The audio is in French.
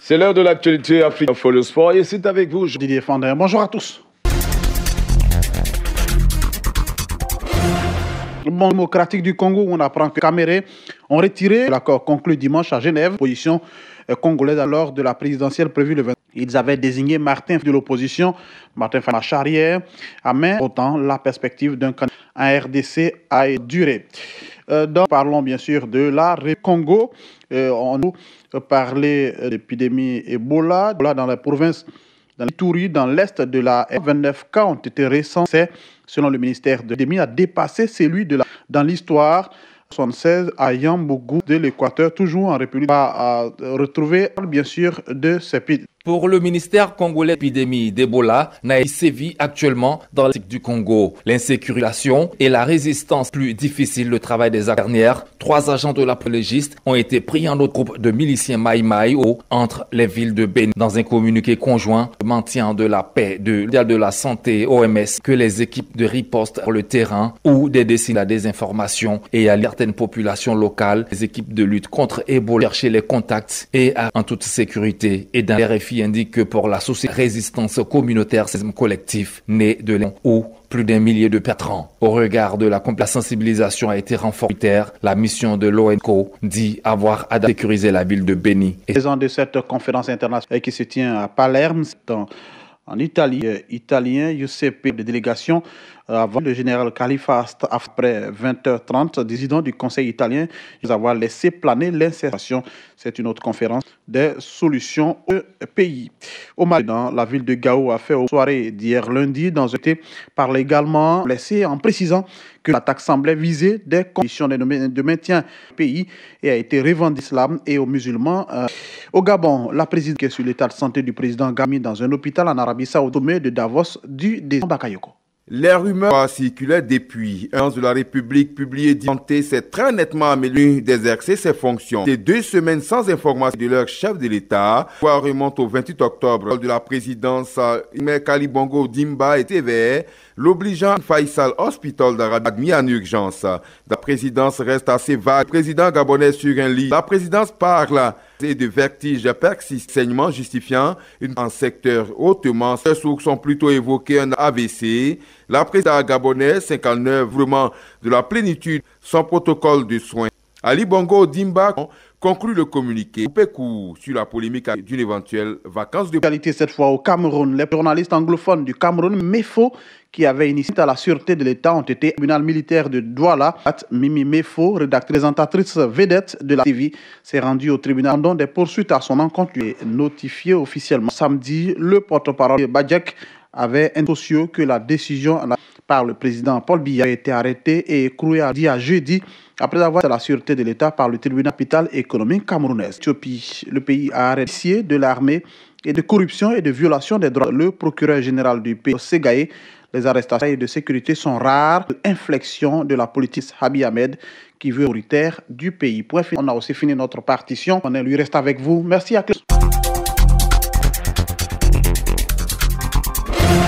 C'est l'heure de l'actualité Afrique Info le Sport et c'est avec vous, Didier Fandin. Bonjour à tous. Le Bon démocratique du Congo, où on apprend que Caméré ont retiré l'accord conclu dimanche à Genève, position congolaise lors de la présidentielle prévue le 20. Ils avaient désigné Martin de l'opposition, Martin Fayulu charrière, à main. Autant la perspective d'un candidat en RDC a duré. Donc, parlons bien sûr de la Congo. On a parlé d'épidémie Ebola dans la province dans l'Ituri, dans l'est de la 29 cas ont été recensés, selon le ministère de l'Épidémie, a dépassé celui dans l'histoire 76 à Yambougou de l'Équateur, toujours en République, à retrouver bien sûr de ces pays. Pour le ministère congolais, l'épidémie d'Ebola n'a sévi actuellement dans l'Est du Congo. L'insécurisation et la résistance plus difficile, le travail des dernières. 3 agents de la police ont été pris en autre groupe de miliciens Maï-Maï entre les villes de Beni. Dans un communiqué conjoint, le maintien de la paix de la santé OMS que les équipes de riposte pour le terrain ou des décisions à la désinformation et à certaines populations locales, les équipes de lutte contre Ebola chercher les contacts et en toute sécurité et dans les RFI indique que pour la société résistance communautaire, c'est un collectif né de l'an où plus d'1 millier de patrons. Au regard de la sensibilisation a été renforcée. La mission de l'ONCO dit avoir à sécuriser la ville de Beni. Présent de cette conférence internationale qui se tient à Palerme, en Italie, italien, Giuseppe de délégation, avant le général Khalifa après 20h30, président du Conseil italien, nous avoir laissé planer l'insertion. C'est une autre conférence des solutions au pays. Au Mali, dans la ville de Gao, a fait aux soirées d'hier lundi, dans un été, parle également laissé en précisant que l'attaque semblait viser des conditions de maintien du pays et a été revendiquée l'islam et aux musulmans. Au Gabon, la présidente qui est sur l'état de santé du président Gami dans un hôpital en Arabie Saoudite, au sommet de Davos du décembre Bakayoko. Les rumeurs circulaient depuis. Un de la République publié santé s'est très nettement amélioré d'exercer ses fonctions. Ces 2 semaines sans information de leur chef de l'État, quoi remonte au 28 octobre, lors de la présidence, Kali Bongo Dimba était éveillé, l'obligeant Faisal Hospital d'Arabie admis en urgence. La présidence reste assez vague. Le président gabonais sur un lit. La présidence parle de vertiges persistants, saignements justifiant un secteur hautement. Les sources ont plutôt évoqué un AVC. La présidence gabonaise 59 vraiment de la plénitude son protocole de soins. Ali Bongo Dimba conclut le communiqué. Coupé court sur la polémique d'une éventuelle vacance de qualité cette fois au Cameroun. Les journalistes anglophones du Cameroun, Mefo, qui avaient initié à la sûreté de l'État, ont été au tribunal militaire de Douala. Mimi Mefo, présentatrice vedette de la TV, s'est rendue au tribunal dont des poursuites à son encontre lui est notifié officiellement. Samedi, le porte-parole Badjek avait annoncé que la décision par le président Paul Biya a été arrêtée et écrouée à jeudi après avoir été à la sûreté de l'État par le tribunal capital économique camerounais. Éthiopie, le pays a arrêté de l'armée et de corruption et de violation des droits. Le procureur général du pays, Ségaé, les arrestations de sécurité sont rares. Inflexion de la politique Abiy Ahmed qui veut autoritaire du pays. Point final. On a aussi fini notre partition. On lui reste avec vous. Merci à tous.